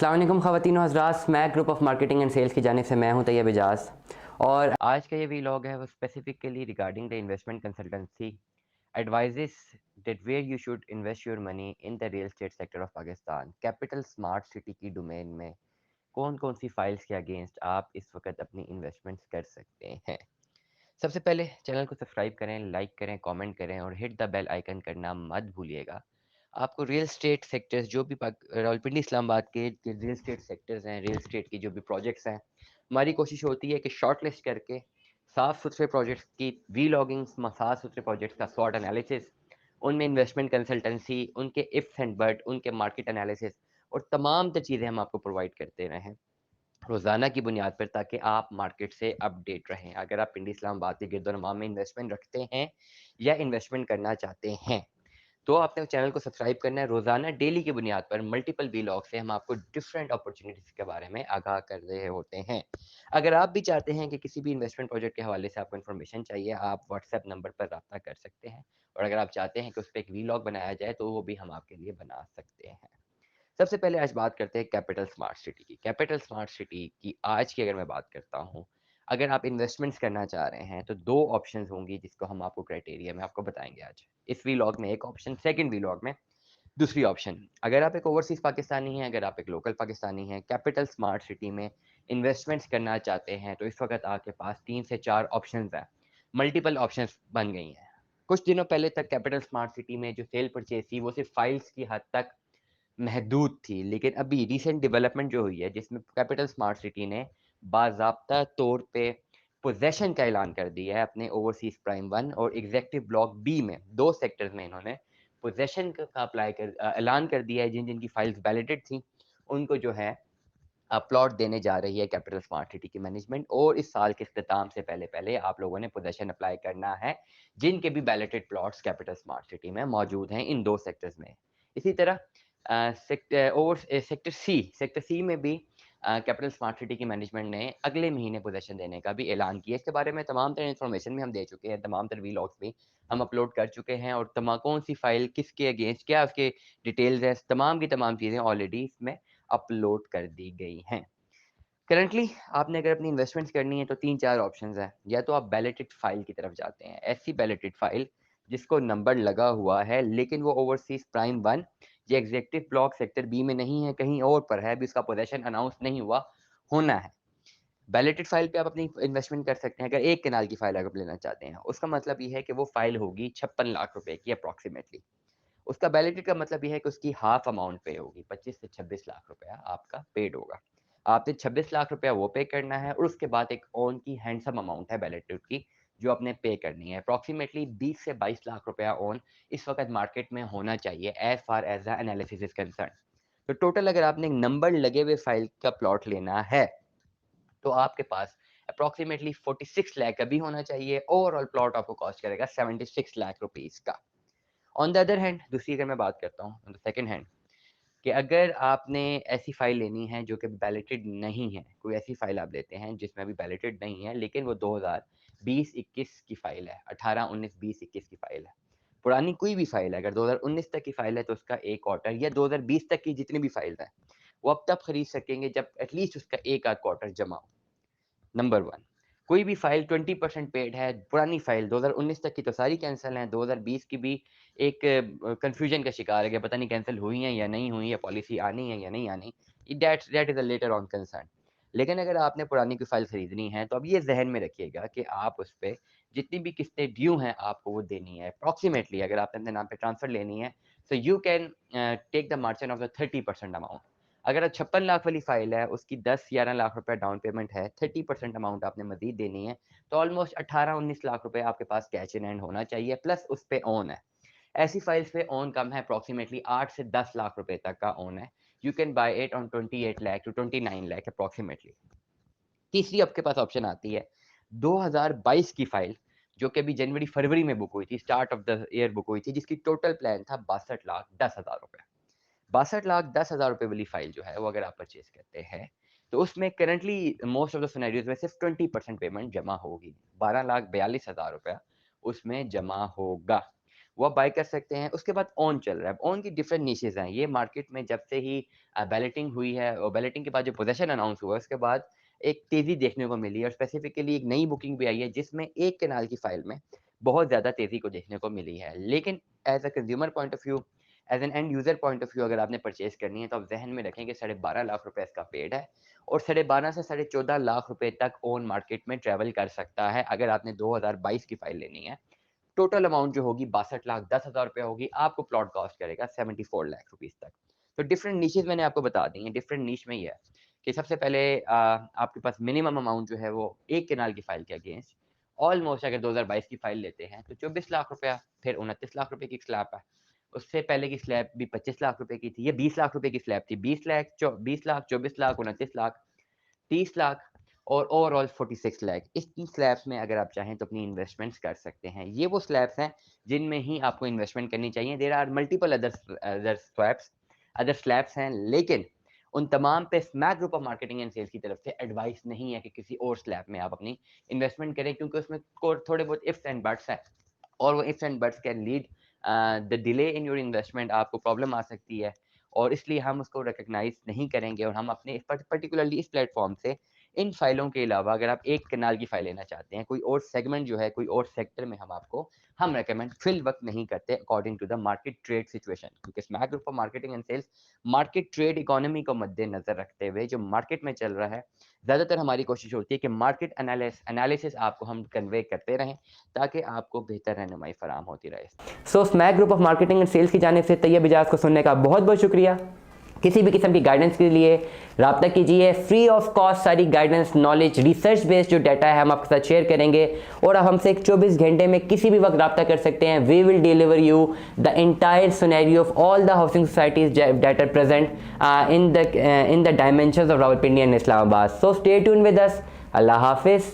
अस्सलाम वालेकुम ख़वातीन और हज़रात, smack group of marketing and sales की जानिब से मैं हूं तैयब एजाज। और आज का ये वीलॉग है वो specifically regarding the investment consultancy advises that where you should invest your money in the real estate sector of Pakistan. Capital smart city की डोमेन में कौन कौन सी फाइल्स के अगेंस्ट आप इस वक्त अपनी इन्वेस्टमेंट्स कर सकते हैं। सबसे पहले चैनल को सब्सक्राइब करें, लाइक करें, कमेंट करें और हिट द बेल आइकन करना मत भूलिएगा। आपको रियल एस्टेट सेक्टर्स जो भी रावलपिंडी इस्लामाबाद के रियल एस्टेट सेक्टर्स हैं, रियल एस्टेट की जो भी प्रोजेक्ट्स हैं, हमारी कोशिश होती है कि शॉर्ट लिस्ट करके साफ़ सुथरे प्रोजेक्ट्स की वीलॉगिंग, साफ़ सुथरे प्रोजेक्ट्स का स्वॉट एनालिसिस, उनमें इन्वेस्टमेंट कंसल्टेंसी, उनके इफ्स एंड बट, उनके मार्केट एनालिसिस और तमाम तर चीज़ें हम आपको प्रोवाइड करते रहें रोज़ाना की बुनियाद पर, ताकि आप मार्केट से अपडेट रहें। अगर आप पिंडी इस्लामाबाद के गिरदोनवा में इन्वेस्टमेंट रखते हैं या इन्वेस्टमेंट करना चाहते हैं, तो आपने चैनल को सब्सक्राइब करना है। रोज़ाना डेली की बुनियाद पर मल्टीपल व्लॉग से हम आपको डिफरेंट अपॉर्चुनिटीज़ के बारे में आगाह कर रहे होते हैं। अगर आप भी चाहते हैं कि किसी भी इन्वेस्टमेंट प्रोजेक्ट के हवाले से आपको इन्फॉर्मेशन चाहिए, आप व्हाट्सएप नंबर पर रब्ता कर सकते हैं। और अगर आप चाहते हैं कि उस पे एक व्लॉग बनाया जाए, तो वो भी हम आपके लिए बना सकते हैं। सबसे पहले आज बात करते हैं कैपिटल स्मार्ट सिटी की। कैपिटल स्मार्ट सिटी की आज की अगर मैं बात करता हूँ, अगर आप इन्वेस्टमेंट्स करना चाह रहे हैं, तो 2 ऑप्शंस होंगी जिसको हम आपको क्राइटेरिया में आपको बताएँगे आज। इस व्लॉग में एक ऑप्शन, सेकंड व्लॉग में दूसरी ऑप्शन। अगर आप एक ओवरसीज़ पाकिस्तानी हैं, अगर आप एक लोकल पाकिस्तानी हैं, कैपिटल स्मार्ट सिटी में इन्वेस्टमेंट्स करना चाहते हैं, तो इस वक़्त आपके पास 3 से 4 ऑप्शंस हैं। मल्टीपल ऑप्शंस बन गई हैं। कुछ दिनों पहले तक कैपिटल स्मार्ट सिटी में जो सेल परचेज़ थी, वो सिर्फ़ फाइल्स की हद तक महदूद थी, लेकिन अभी रीसेंट डेवलपमेंट जो हुई है, जिसमें कैपिटल स्मार्ट सिटी ने बाज़ाब्ता तौर पे पोज़ेशन का ऐलान कर दिया है अपने ओवरसीज़ प्राइम 1 और एग्ज़ेक्टिव ब्लॉक बी में, 2 सेक्टर्स में इन्होंने पोज़ेशन का ऐलान कर दिया है। जिन-जिन की फाइल्स वैलिडेट थी, उनको जो है प्लॉट देने जा रही है कैपिटल स्मार्ट सिटी की मैनेजमेंट। और इस साल के इख्तिताम से पहले-पहले आप लोगों ने पोज़ेशन अप्लाई करना है, जिनके भी validate plots capital smart city में मौजूद हैं इन 2 सेक्टर्स में। इसी तरह सेक्टर सी में भी कैपिटल स्मार्ट सिटी की मैनेजमेंट ने अगले महीने पोज़ेशन देने का भी ऐलान किया। इसके बारे में तमाम तरह इन्फॉर्मेशन भी हम दे चुके हैं, तमाम तरह व्लॉग्स भी हम अपलोड कर चुके हैं और कौन-सी फ़ाइल किसके अगेंस्ट, क्या उसके डिटेल्स हैं, तमाम की तमाम चीज़ें ऑलरेडी इसमें अपलोड कर दी गई हैं। करंटली आपने अगर अपनी इन्वेस्टमेंट्स करनी है, तो 3-4 ऑप्शंस हैं। या तो आप बैलेटेड फ़ाइल की तरफ जाते हैं, ऐसी बैलेटेड फ़ाइल जिसको नंबर लगा हुआ है, लेकिन वो ओवरसीज़ प्राइम 1 या एग्ज़ेक्टिव ब्लॉक सेक्टर बी में नहीं है, कहीं और पर है, अभी उसका पोज़ेशन अनाउंस नहीं हुआ, होना है। बैलेटेड फ़ाइल पे आप अपनी इन्वेस्टमेंट कर सकते हैं। अगर 1 कनाल की फ़ाइल अगर लेना चाहते हैं, उसका मतलब ये है कि वो फ़ाइल होगी 56 लाख रुपए की अप्रॉक्सिमेटली। उसका बैलेटेड का मतलब ये है कि उसकी हाफ अमाउंट पे होगी, 25 से 26 लाख रुपया आपका पेड होगा। आपने 26 लाख रुपया वो पे करना है और उसके बाद एक ओन की हैंडसम अमाउंट है बैलेटेड की, जो आपने पे करनी है। अप्रॉक्सिमेटली 20 से 22 लाख रुपया ओन इस वक़्त मार्केट में होना चाहिए as far as the analysis is concerned. तो टोटल अगर आपने एक नंबर लगे हुए फ़ाइल का प्लॉट लेना है, तो आपके पास अप्रॉक्सिमेटली 46 लाख अभी होना चाहिए। ओवरऑल प्लॉट आपको कॉस्ट करेगा 76 लाख रुपीज़ का। ऑन द अदर हैंड, दूसरी अगर मैं बात करता हूँ, ऑन द सेकंड हैंड, कि अगर आपने ऐसी फ़ाइल लेनी है जो कि बैलेटेड नहीं है, कोई ऐसी फ़ाइल आप लेते हैं जिसमें अभी बैलेटेड नहीं है, लेकिन वो 2020-21 की फ़ाइल है, 18, 19, 20, 21 की फ़ाइल है। पुरानी कोई भी फ़ाइल है, अगर 2019 तक की फ़ाइल है, तो उसका 1 क्वार्टर या 2020 तक की जितनी भी फ़ाइल्स हैं, वो आप तब खरीद सकेंगे जब एटलीस्ट उसका 1 आध क्वार्टर जमा हो। नंबर 1, कोई भी फ़ाइल 20% पेड है, पुरानी फ़ाइल 2019 तक की तो सारी कैंसल हैं, 2020 की भी एक कन्फ्यूजन का शिकार है कि पता नहीं कैंसल हुई हैं या नहीं हुई, या पॉलिसी आनी है या नहीं आनी। That is a later on concern. लेकिन अगर आपने पुरानी कोई फ़ाइल खरीदनी है, तो अब ये ज़हन में रखिएगा कि आप उस पे जितनी भी किस्तें ड्यू हैं, आपको वो देनी है। अप्रॉक्सिमेटली अगर आपने अपने नाम पे ट्रांसफ़र लेनी है, so you can take the margin of the 30% amount. अगर 56 लाख वाली फ़ाइल है, उसकी 10-11 लाख रुपए डाउन पेमेंट है, 30% अमाउंट आपने मज़ीद देनी है, तो ऑलमोस्ट 18-19 लाख रुपए आपके पास कैश इन हैंड होना चाहिए, प्लस उस पे ओन है। ऐसी फाइल्स पे ओन कम है, अप्रॉक्सिमेटली 8 से 10 लाख रुपए तक का ओन है। You can buy it on 28 lakh to 29 lakh approximately. तीसरी आपके पास ऑप्शन आती है 2022 की फाइल, जो कि अभी जनवरी-फरवरी में बुक हुई थी, start of the year book हुई थी, जिसकी टोटल प्लान था 62,10,000 रुपए। 62,10,000 रुपए वाली फाइल जो है, वो अगर आप परचेज़ करते हैं, तो उसमें currently most of the scenarios में सिर्फ 20% पेमेंट जमा होगी। 12,42,000 रुपया उसमें जमा होगा। वो आप बाय कर सकते हैं। उसके बाद ऑन चल रहा है। ऑन की डिफरेंट निशेज़ हैं। ये मार्केट में जब से ही बैलेटिंग हुई है और बैलेटिंग के बाद जो पोज़ीशन अनाउंस हुआ है, उसके बाद एक तेज़ी देखने को मिली है और स्पेसिफिकली एक नई बुकिंग भी आई है, जिसमें एक कैनाल की फ़ाइल में बहुत ज़्यादा तेज़ी को देखने को मिली है। लेकिन as a consumer point of view, as an end user point of view अगर आपने परचेज़ करनी है, तो आप ज़हन में रखें कि 12.5 लाख रुपए इसका पेड है और 12.5 से 14.5 लाख रुपए तक ऑन मार्केट में ट्रैवल कर सकता है, अगर आपने 2022 की फ़ाइल लेनी है। टोटल अमाउंट जो होगी 62,10,000 रुपए होगी, आपको प्लॉट कॉस्ट करेगा 74 लाख रुपीज़ तक। तो डिफरेंट निशेज़ मैंने आपको बता दी हैं, डिफरेंट निश में ये है कि सबसे पहले आपके पास मिनिमम अमाउंट जो है वो एक केनाल की फ़ाइल के अगेंस्ट ऑलमोस्ट अगर 2022 की फ़ाइल लेते हैं तो 24 लाख रुपया, फिर 29 लाख रुपए की एक स्लैब है। उससे पहले की स्लैब भी 25 लाख रुपए की थी, ये 20 लाख रुपए की स्लैब थी। 20 लाख, 24 लाख, 29 लाख, 30 लाख और ओवरऑल 46 लाख। इतनी स्लैब्स में अगर आप चाहें तो अपनी इन्वेस्टमेंट्स कर सकते हैं। ये वो स्लैब्स हैं जिनमें ही आपको इन्वेस्टमेंट करनी चाहिए। There are multiple other slabs हैं, लेकिन उन तमाम पे smack group of marketing and sales की तरफ से एडवाइस नहीं है कि किसी और स्लैब में आप अपनी इन्वेस्टमेंट करें, क्योंकि उसमें को थोड़े बहुत इफ्स एंड बट्स हैं और वो ifs and buts can lead the delay in your investment. आपको प्रॉब्लम आ सकती है और इसलिए हम उसको रिकॉग्नाइज़ नहीं करेंगे और हम अपने पर्टिकुलरली इस प्लेटफ़ॉर्म से इन फ़ाइलों के अलावा अगर आप एक कैनाल की फ़ाइल लेना चाहते हैं, कोई और सेगमेंट जो है, कोई और सेक्टर में हम रिकमेंड फ़िल वक़्त नहीं करते according to the market trade situation, क्योंकि smack group of marketing and sales market trade economy को मद्देनज़र रखते हुए जो मार्केट में चल रहा है, ज़्यादातर हमारी कोशिश होती है कि मार्केट एनालिसिस आपको हम कन्वे करते रहें, ताकि आपको बेहतर रहनुमाई फ़राहम होती रहे। सो smack group of marketing and sales की जानिब से तैयब इजाज़ को सुनने का बहुत बहुत शुक्रिया। किसी भी किस्म की गाइडेंस के लिए रब्ता कीजिए। फ्री ऑफ कॉस्ट सारी गाइडेंस, नॉलेज, रिसर्च बेस्ड जो डाटा है हम आपके साथ शेयर करेंगे और आप हमसे 24 घंटे में किसी भी वक्त रब्ता कर सकते हैं। We will deliver you the entire scenario of all the housing societies that are present in the dimensions of Rawalpindi and Islamabad. So stay tune with us. अल्लाह हाफिज़।